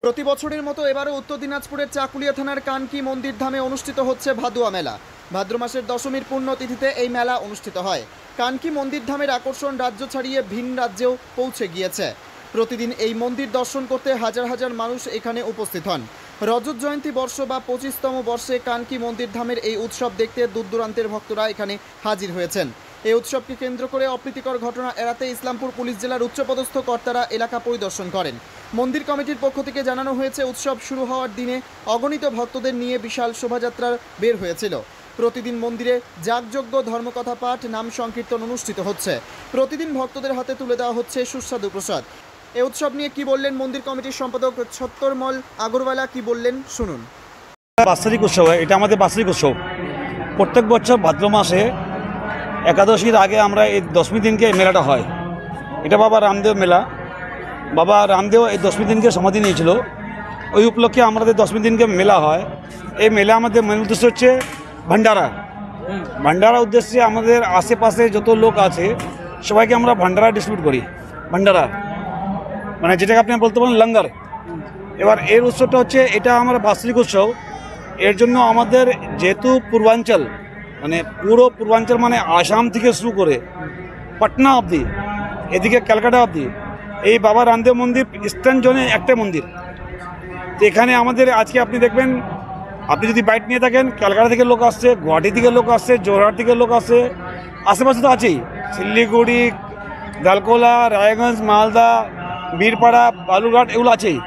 প্রতি বছরের মতো এবারও উত্তর দিনাজপুরের চাকুলিয়া থানার কানকি মন্দির ধামে অনুষ্ঠিত হচ্ছে ভাদুয়া মেলা। ভাদ্র মাসের দশমীর পুণ্যতিথিতে এই মেলা অনুষ্ঠিত হয়। কানকি মন্দির ধামের আকর্ষণ রাজ্য ছাড়িয়ে ভিন রাজ্যেও পৌঁছে গিয়েছে। প্রতিদিন এই মন্দির দর্শন করতে হাজার হাজার মানুষ এখানে উপস্থিত হন। রজত জয়ন্তী বর্ষ বা 25তম বর্ষে কানকি মন্দির ধামের এই উৎসব দেখতে দূর দূরান্তের ভক্তরা এখানে হাজির হয়েছেন। এই উৎসবকে কেন্দ্র করে অপ্রীতিকর ঘটনা এড়াতে ইসলামপুর পুলিশ জেলার উচ্চপদস্থ কর্তারা এলাকা পরিদর্শন করেন। মন্দির কমিটির পক্ষ থেকে জানানো হয়েছে, উৎসব শুরু হওয়ার দিনে অগণিত ভক্তদের নিয়ে বিশাল শোভাযাত্রা বের হয়েছিল। প্রতিদিন মন্দিরে যাগযজ্ঞ, ধর্মকথা পাঠ, নাম সংকীর্তন অনুষ্ঠিত হচ্ছে। প্রতিদিন ভক্তদের হাতে তুলে দেওয়া হচ্ছে সুস্বাদু প্রসাদ। এই উৎসব নিয়ে কি বললেন মন্দির কমিটির সম্পাদক ছত্তরমল আগরওয়ালা, কি বললেন শুনুন। বাৎসরিক উৎসব, এটা আমাদের বাৎসরিক উৎসব। প্রত্যেক বছর ভাদ্র মাসে একাদশীর আগে আমরা এই দশমী দিনকে মেলাটা হয়। এটা বাবা রামদেব মেলা। বাবা রামদেব এই দশমী দিনকে সমাধি নিয়েছিল, ওই উপলক্ষে আমাদের দশমী দিনকে মেলা হয়। এই মেলা আমাদের মেন উদ্দেশ্য হচ্ছে ভান্ডারা। ভান্ডারা উদ্দেশ্যে আমাদের আশেপাশে যত লোক আছে সবাইকে আমরা ভান্ডারা ডিস্ট্রিবিউট করি। ভান্ডারা মানে যেটাকে আপনি বলতে পারেন লঙ্গর। এবার এর উৎসবটা হচ্ছে, এটা আমার বাৎসরিক উৎসব। এর জন্য আমাদের যেহেতু পূর্বাঞ্চল মানে পুরো পূর্বাঞ্চল মানে আসাম থেকে শুরু করে পাটনা অবধি, এদিকে ক্যালকাটা অবধি, এই বাবা রামদেব মন্দির ইস্টার্ন জোনে একটা মন্দির। তো এখানে আমাদের আজকে আপনি দেখবেন, আপনি যদি বাইক নিয়ে থাকেন, ক্যালকাটা থেকে লোক আসছে, গুয়াহাটি থেকে লোক আসছে, জোরহাট থেকে লোক আসছে, আশেপাশে তো আছেই, শিলিগুড়ি, দালকোলা, রায়গঞ্জ, মালদা, বীরপাড়া, বালুরঘাট, এগুলো আছেই।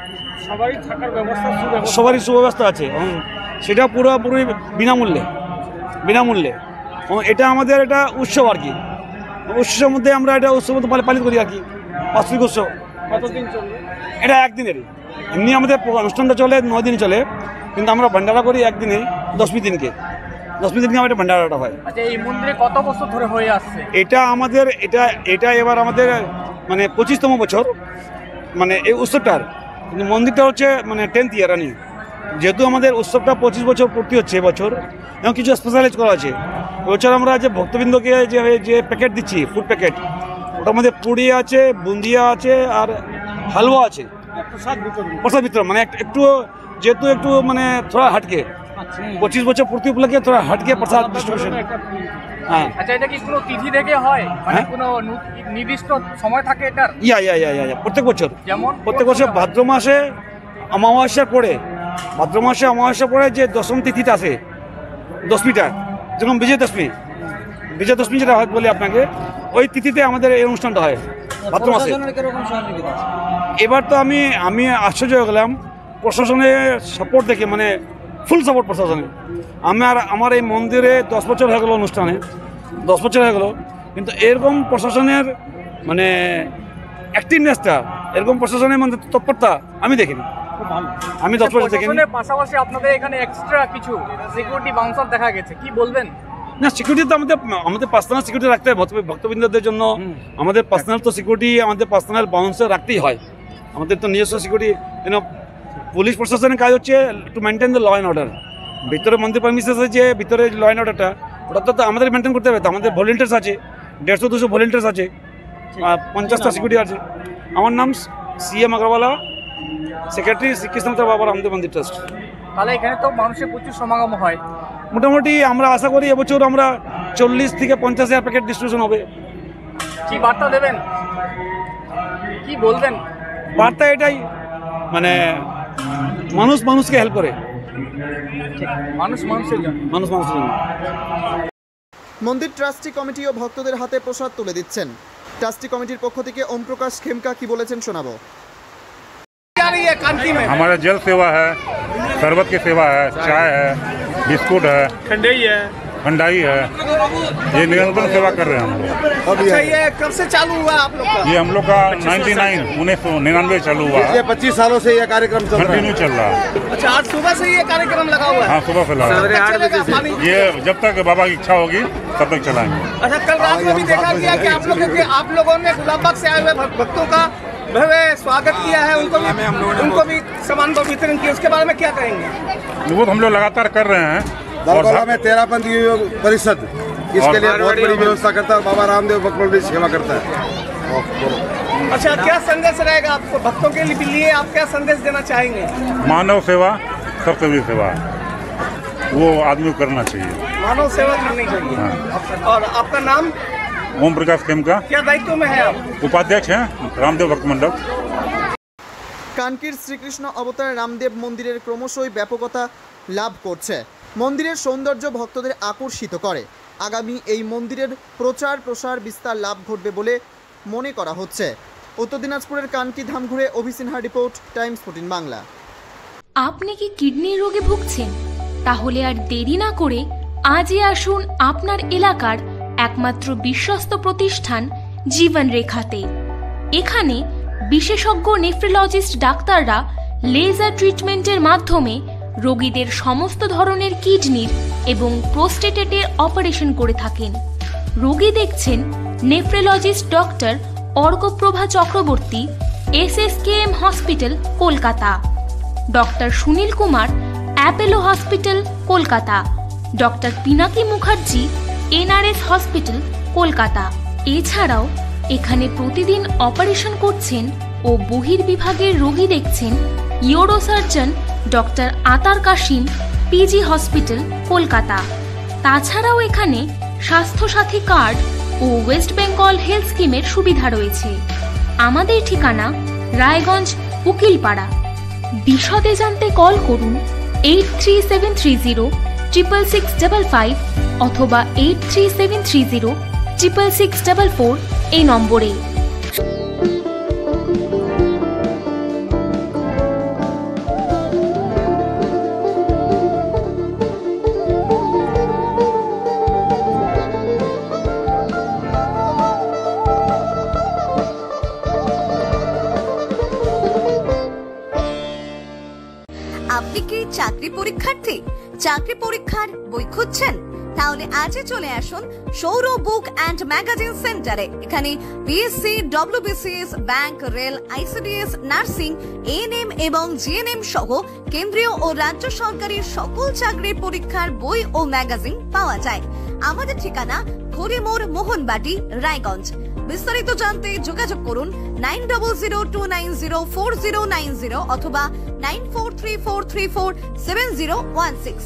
সবারই সুব্যবস্থা আছে, সেটা পুরোপুরি বিনামূল্যে। এটা আমাদের এটা উৎসব আর কি। উৎসবের মধ্যে আমরা এটা উৎসব পালিত করি আর কি। বাৎসরিক উৎসব কতদিন চলে? এটা একদিনেরই। এমনি আমাদের অনুষ্ঠানটা চলে 9 দিন চলে, কিন্তু আমরা ভান্ডারা করি একদিনে, দশমী দিনকে আমাদের ভান্ডারাটা হয়। আচ্ছা, এই মন্দিরে কত বছর ধরে হয়ে আসছে? এটা আমাদের এটা এবার আমাদের মানে 25তম বছর মানে এই উৎসবটার। কিন্তু মন্দিরটা হচ্ছে মানে 10th ইয়ার রানিং। যেহেতু আমাদের উৎসবটা 25 বছর পূর্তি হচ্ছে এবছর, এবং কিছু স্পেশালাইজ করা আছে। এবছর আমরা যে ভক্তবৃন্দকে যে প্যাকেট দিচ্ছি, ফুড প্যাকেট, ওটার মধ্যে পুরি আছে, বুন্দিয়া আছে, আর হালুয়া আছে, প্রসাদ বিতরণ। মানে একটু যেহেতু একটু মানে থোড়া হাটকে 25 বছর পূর্তি উপলক্ষে থোড়া হাটকে প্রসাদ ডিস্ট্রিবিউশন। হ্যাঁ। আচ্ছা, এটা কি কোনো তিথি থেকে হয়, মানে কোনো নির্দিষ্ট সময় থাকে এটার? ইয়া প্রত্যেক বছর। যেমন প্রত্যেক বছর ভাদ্র মাসে অমাবস্যার পরে যে দশম তিথিটা আছে, দশমীটা, যেরকম বিজয় দশমী যেটা হয় বলি আপনাকে, ওই তিথিতে আমাদের এই অনুষ্ঠানটা হয় ভাদ্র মাসে। এবার তো আমি আশ্চর্য হয়ে গেলাম প্রশাসনের সাপোর্ট দেখে, মানে ফুল সাপোর্ট প্রশাসনের। আমার এই মন্দিরে 10 বছর হয়ে গেল অনুষ্ঠানে, 10 বছর হয়ে গেল, কিন্তু এরকম প্রশাসনের মানে অ্যাক্টিভনেসটা, এরকম প্রশাসনের মধ্যে তৎপরতা আমি দেখিনি। আমি 10 বছর দেখিনি। পাশাপাশি আপনাদের এখানে এক্সট্রা কিছু সিকিউরিটি বাউন্সার দেখা গেছে, কি বলবেন? না, সিকিউরিটি তো আমাদের পার্সোনাল সিকিউরিটি রাখতে হয় ভক্তবৃন্দদের জন্য। আমাদের পার্সোনাল তো সিকিউরিটি, আমাদের পার্সোনাল বাউন্সার রাখতেই হয়। আমাদের তো নিজস্ব সিকিউরিটি। পুলিশ প্রশাসনের কাজ হচ্ছে to maintain the law and order. ভিতরে মন্দির পারমিশন আছে, যে ভিতরে ল অ্যান্ড অর্ডারটা, ওটা তো আমাদের মেনটেন করতে হবে। তো আমাদের ভলেন্টিয়ার্স আছে, 150-200 ভলেন্টিয়ার্স আছে, 50টা সিকিউরিটি আছে। আমার নাম CM আগরওয়ালা, সেক্রেটারি শ্রীকৃষ্ণচন্দ্র বাবা রামদেব মন্দির ট্রাস্ট। তাহলে এখানে তো মানুষের প্রচুর সমাগম হয়। মোটামুটি আমরা আশা করি এবছর আমরা 40 থেকে 50 হাজার প্যাকেট ডিস্ট্রিবিউশন হবে। কি বার্তা দেবেন, কি বলবেন? বার্তা এটাই, মানে মানুষকে হেল্প করে, মানুষের জন্য। মন্দির ট্রাস্টি কমিটি ও ভক্তদের হাতে প্রসাদ তুলে দিচ্ছেন। ট্রাস্টি কমিটির পক্ষ থেকে ওম প্রকাশ খেমকা কি বলেছেন শোনাবো। हमारा जल सेवा है, शरबत की सेवा है, चाय है, बिस्कुट है, ठंडाई है। ये निरंतर सेवा कर रहे हैं हम लोग। अच्छा, ये कब से चालू हुआ आप लोग का? ये हम लोग का 1999 चालू हुआ। ये 25 सालों से ये कार्यक्रम कंटिन्यू चल रहा है। अच्छा, आज सुबह से ये कार्यक्रम लगा हुआ है? हाँ, सुबह से लगा। ये जब तक बाबा की इच्छा होगी तब तक चलाएंगे। अच्छा, कल रात में भी देखा गया कि आप लोगों ने गुलाबबाग से आए हुए भक्तों का भव्य स्वागत किया है, उनको भी सामान वितरण किया, उसके बारे में क्या कहेंगे? वो हम लोग लगातार कर रहे हैं। दालकोला में 13पंथी परिषद इसके लिए बहुत बड़ी व्यवस्था करता है। बाबा रामदेव भक्त मंडल सेवा करता है। अच्छा, क्या संदेश रहेगा आपको भक्तों के लिए? आप क्या संदेश देना चाहेंगे? मानव सेवा सबसे बड़ी सेवा है, वो आदमी को करना चाहिए। मानव सेवा करनी चाहिए। और आपका नाम? ओम प्रकाश खेमका। क्या दायित्व में है आप? उपाध्यक्ष हैं रामदेव भक्त मंडल। কানকির শ্রীকৃষ্ণ অবতার রামদেব মন্দিরের ক্রমশই ব্যাপকতা লাভ করছে। মন্দিরের সৌন্দর্য ভক্তদের আকর্ষিত করে। আগামী এই মন্দিরের প্রচার প্রসার বিস্তার লাভ ঘটবে বলে মনে করা হচ্ছে। উত্তর দিনাজপুরের কানকি ধাম ঘুরে অভিসিনহার রিপোর্ট, টাইমস 14 বাংলা। আপনি কি কিডনির রোগে ভুগছেন? তাহলে আর দেরি না করে আজই আসুন আপনার এলাকার একমাত্র বিশ্বস্ত প্রতিষ্ঠান জীবন রেখাতে। এখানে বিশেষজ্ঞ নেফ্রোলজিস্ট ডাক্তাররা লেজার ট্রিটমেন্টের মাধ্যমে রোগীদের সমস্ত ধরনের কিডনির এবং প্রোস্টেটের অপারেশন করে থাকেন। রোগী দেখছেন nephrologist doctor Arkaprava Chakraborty, SSKM hospital, Kolkata. Doctor Sunil Kumar, Apollo hospital, Kolkata. Doctor Pinaki Mukherjee, NRS hospital, Kolkata. এছাড়াও এখানে প্রতিদিন অপারেশন করছেন ও বহির্বিভাগের রোগী দেখছেন ইউরোসার্জন ডক্টর আতার কাশিম, PG হসপিটাল, কলকাতা। তাছাড়াও এখানে স্বাস্থ্যসাথী কার্ড ও ওয়েস্ট বেঙ্গল হেলথ স্কিমের সুবিধা রয়েছে। আমাদের ঠিকানা রায়গঞ্জ, উকিলপাড়া। বিশদে জানতে কল করুন 8373066655 অথবা 8373066644 এই নম্বরে। আপনি কি চাকরি পরীক্ষার্থী? চাকরি পরীক্ষার বই খুঁজছেন? তাহলে আজই চলে আসুন সৌর বুক অ্যান্ড ম্যাগাজিন সেন্টারে। এখানে BSc, WBCS, bank, rail, ICDS, nursing, ANM এবং GNM সহ কেন্দ্রীয় ও রাজ্য সরকারের সকল চাকরির পরীক্ষার বই ও ম্যাগাজিন পাওয়া যায়। আমাদের ঠিকানা হরিমোড়, মোহনবাটি, রায়গঞ্জ। বিস্তারিত জানতে যোগাযোগ করুন 9002904090 অথবা 9434347016।